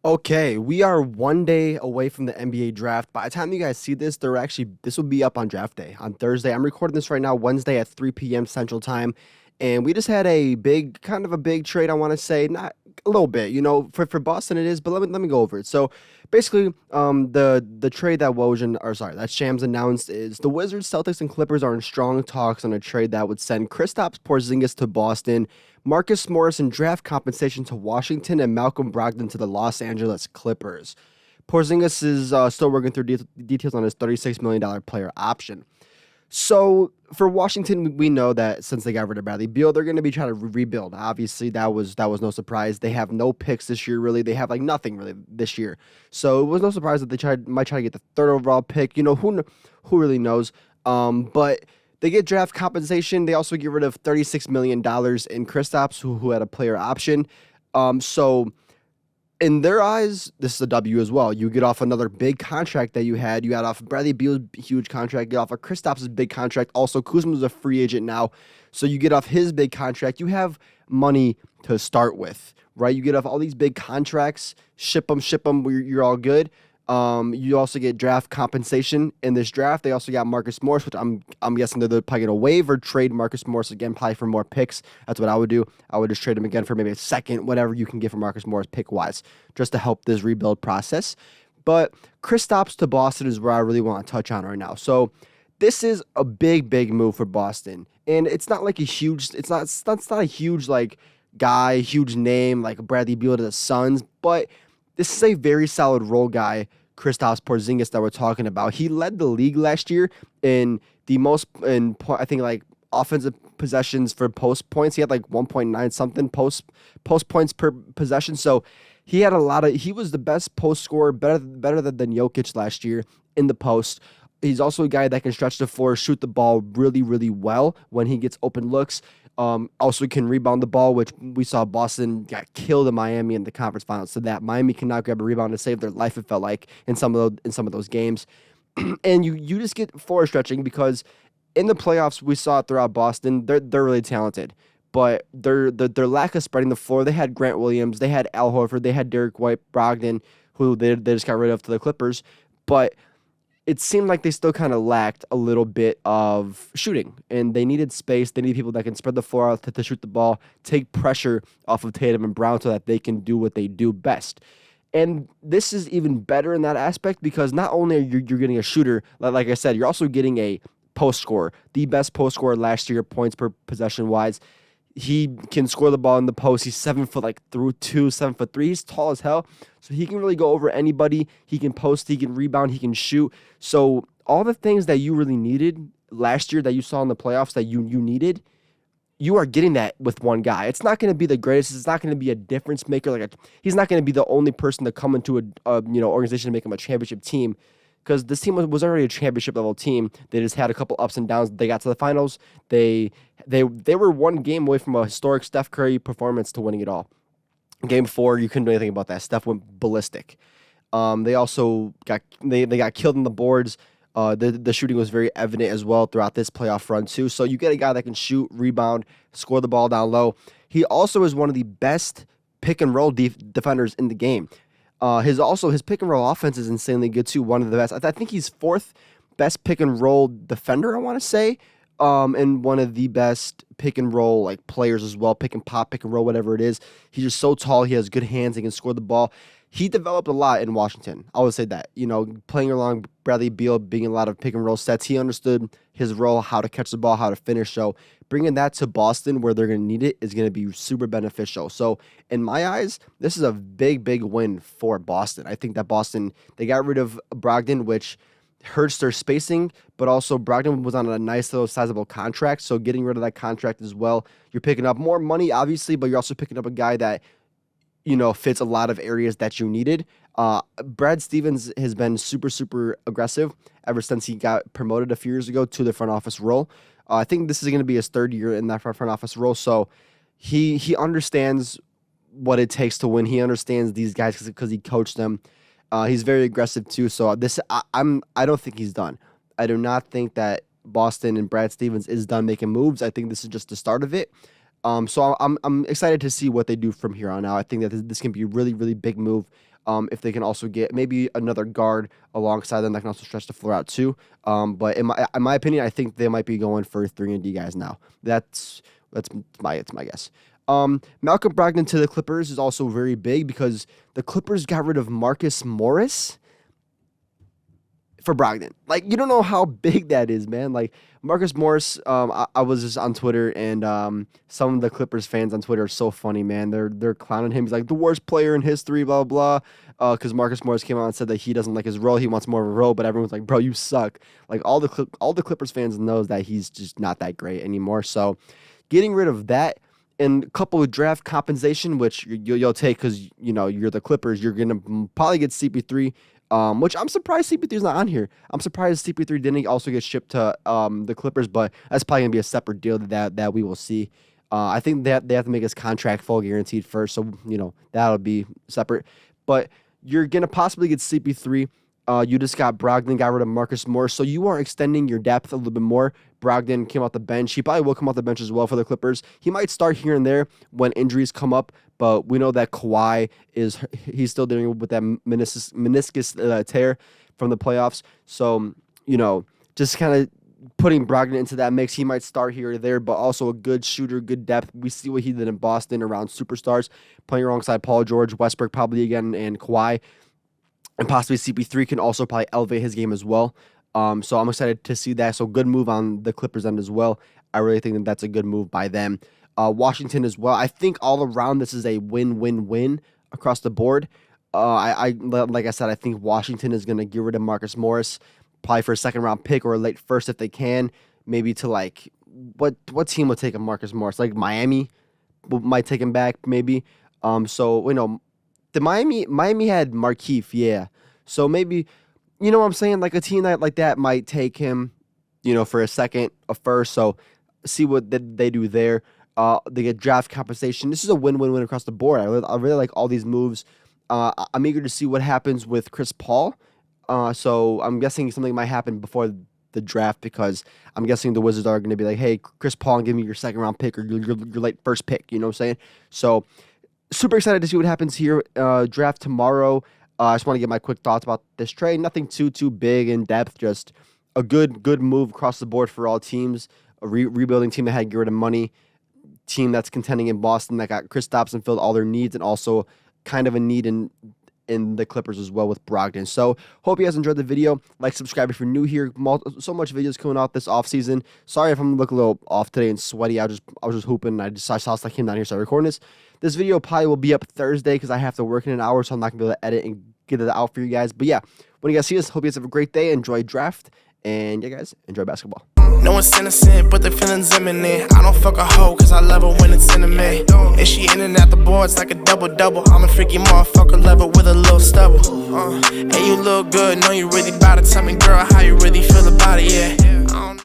Okay, we are one day away from the NBA draft. By the time you guys see this, this will be up on draft day on Thursday. I'm recording this right now, Wednesday at 3 p.m. Central Time, and we just had kind of a big trade. I want to say, not a little bit, for Boston it is, but let me go over it. So basically, the trade that that Shams announced is the Wizards, Celtics, and Clippers are in strong talks on a trade that would send Kristaps Porzingis to Boston, Marcus Morris in draft compensation to Washington, and Malcolm Brogdon to the Los Angeles Clippers. Porzingis is still working through details on his $36 million player option. So for Washington, we know that since they got rid of Bradley Beal, they're going to be trying to rebuild. Obviously, that was no surprise. They have no picks this year, really. They have like nothing really this year. So it was no surprise that might try to get the third overall pick. Who really knows? But they get draft compensation. They also get rid of $36 million in Kristaps, who had a player option. So in their eyes, this is a W as well. You get off another big contract that you had. You had off Bradley Beal's huge contract, get off of Kristaps' big contract. Also, Kuzma's a free agent now. So you get off his big contract. You have money to start with, right? You get off all these big contracts, ship them, you're all good. You also get draft compensation in this draft. They also got Marcus Morris, which I'm guessing they're probably going to waive or trade Marcus Morris again, probably for more picks. That's what I would do. I would just trade him again for maybe a second, whatever you can get for Marcus Morris pick-wise, just to help this rebuild process. But Kristaps to Boston is where I really want to touch on right now. So this is a big, big move for Boston. And it's not like it's not a huge like guy, huge name like Bradley Beal to the Suns, but this is a very solid role guy, Kristaps Porzingis, that we're talking about. He led the league last year in I think like offensive possessions for post points. He had like 1.9 something post points per possession. So he was the best post scorer, better than Jokic last year in the post. He's also a guy that can stretch the floor, shoot the ball really, really well when he gets open looks. Also can rebound the ball, which we saw Boston got killed in Miami in the conference finals. So that Miami cannot grab a rebound to save their life, it felt like in some of those games. And you just get floor stretching because in the playoffs we saw it throughout Boston. They're really talented, but their lack of spreading the floor. They had Grant Williams, they had Al Horford, they had Derek White, Brogdon, who they just got rid of to the Clippers, but it seemed like they still kind of lacked a little bit of shooting, and they needed space. They need people that can spread the floor out to shoot the ball, take pressure off of Tatum and Brown so that they can do what they do best. And this is even better in that aspect because not only are you're getting a shooter, like I said, you're also getting a post scorer, the best post scorer last year, points per possession wise. He can score the ball in the post. He's 7 foot like through 7'3". He's tall as hell, so he can really go over anybody. He can post, he can rebound, he can shoot. So all the things that you really needed last year that you saw in the playoffs that you needed, you are getting that with one guy. It's not going to be the greatest. It's not going to be a difference maker. He's not going to be the only person to come into a organization to make him a championship team, because this team was already a championship level team. They just had a couple ups and downs. They got to the finals. They were one game away from a historic Steph Curry performance to winning it all. Game 4, you couldn't do anything about that. Steph went ballistic. They also got killed on the boards. The shooting was very evident as well throughout this playoff run too. So you get a guy that can shoot, rebound, score the ball down low. He also is one of the best pick and roll defenders in the game. His pick and roll offense is insanely good too. One of the best. I think he's 4th best pick and roll defender, I want to say, and one of the best pick and roll like players as well. Pick and pop, pick and roll, whatever it is. He's just so tall. He has good hands. He can score the ball. He developed a lot in Washington. I would say that, playing along Bradley Beal, being in a lot of pick and roll sets, he understood his role, how to catch the ball, how to finish. So bringing that to Boston where they're going to need it is going to be super beneficial. So in my eyes, this is a big, big win for Boston. I think that Boston, they got rid of Brogdon, which hurts their spacing, but also Brogdon was on a nice little sizable contract. So getting rid of that contract as well, you're picking up more money, obviously, but you're also picking up a guy that fits a lot of areas that you needed. Brad Stevens has been super, super aggressive ever since he got promoted a few years ago to the front office role. I think this is going to be his 3rd year in that front office role. So he understands what it takes to win. He understands these guys because he coached them. He's very aggressive too. So I don't think he's done. I do not think that Boston and Brad Stevens is done making moves. I think this is just the start of it. So I'm excited to see what they do from here on out. I think that this can be a really, really big move If they can also get maybe another guard alongside them that can also stretch the floor out too. But in my opinion, I think they might be going for 3-and-D guys now. It's my guess. Malcolm Brogdon to the Clippers is also very big because the Clippers got rid of Marcus Morris for Brogdon. Like, you don't know how big that is, man. Like, Marcus Morris, I was just on Twitter, and some of the Clippers fans on Twitter are so funny, man. They're clowning him. He's like the worst player in history, blah, blah, blah. Because Marcus Morris came out and said that he doesn't like his role. He wants more of a role, but everyone's like, bro, you suck. Like, all the Clippers fans knows that he's just not that great anymore. So, getting rid of that and a couple of draft compensation, which you'll take because, you know, you're the Clippers, you're going to probably get CP3, which I'm surprised CP3 is not on here. I'm surprised CP3 didn't also get shipped to the Clippers, but that's probably going to be a separate deal that we will see. I think that they have to make his contract full guaranteed first, so, you know, that'll be separate. But you're going to possibly get CP3. You just got Brogdon, got rid of Marcus Morris, so you are extending your depth a little bit more. Brogdon came off the bench. He probably will come off the bench as well for the Clippers. He might start here and there when injuries come up, but we know that Kawhi he's still dealing with that meniscus tear from the playoffs. So, you know, just kind of putting Brogdon into that mix. He might start here or there, but also a good shooter, good depth. We see what he did in Boston around superstars, playing alongside Paul George, Westbrook probably again, and Kawhi. And possibly CP3 can also probably elevate his game as well. So I'm excited to see that. So good move on the Clippers end as well. I really think that that's a good move by them. Washington as well. I think all around this is a win-win-win across the board. Like I said, I think Washington is going to get rid of Marcus Morris, probably for a second-round pick or a late first if they can. Maybe to like what team would take a Marcus Morris? Like Miami might take him back maybe. So you know. The Miami had Markieff, yeah. So maybe, you know what I'm saying? Like a team like that might take him, you know, for a second, a first. So see what they do there. They get draft compensation. This is a win-win-win across the board. I really like all these moves. I'm eager to see what happens with Chris Paul. So I'm guessing something might happen before the draft because I'm guessing the Wizards are going to be like, hey, Chris Paul, give me your second-round pick or your late first pick. You know what I'm saying? So super excited to see what happens here. Draft tomorrow. I just want to get my quick thoughts about this trade. Nothing too big in depth. Just a good move across the board for all teams. A rebuilding team that had to get rid of money. Team that's contending in Boston that got Kristaps and filled all their needs, and also kind of a need in the Clippers as well with Brogdon. So hope you guys enjoyed the video. Like, subscribe if you're new here. So much videos coming out this offseason. Sorry if I'm looking a little off today and sweaty. I was just hooping. I saw I came down here, started recording this. This video probably will be up Thursday because I have to work in an hour, so I'm not going to be able to edit and get it out for you guys. But yeah, when you guys see this, hope you guys have a great day. Enjoy draft. And yeah, guys, enjoy basketball. No one's innocent, but the feeling's imminent. I don't fuck a hoe, cause I love her when it's intimate. And she in and out the boards like a double-double. I'm a freaky motherfucker lover with a little stubble. And you look good, know you really bout it. Tell me, girl, how you really feel about it, yeah.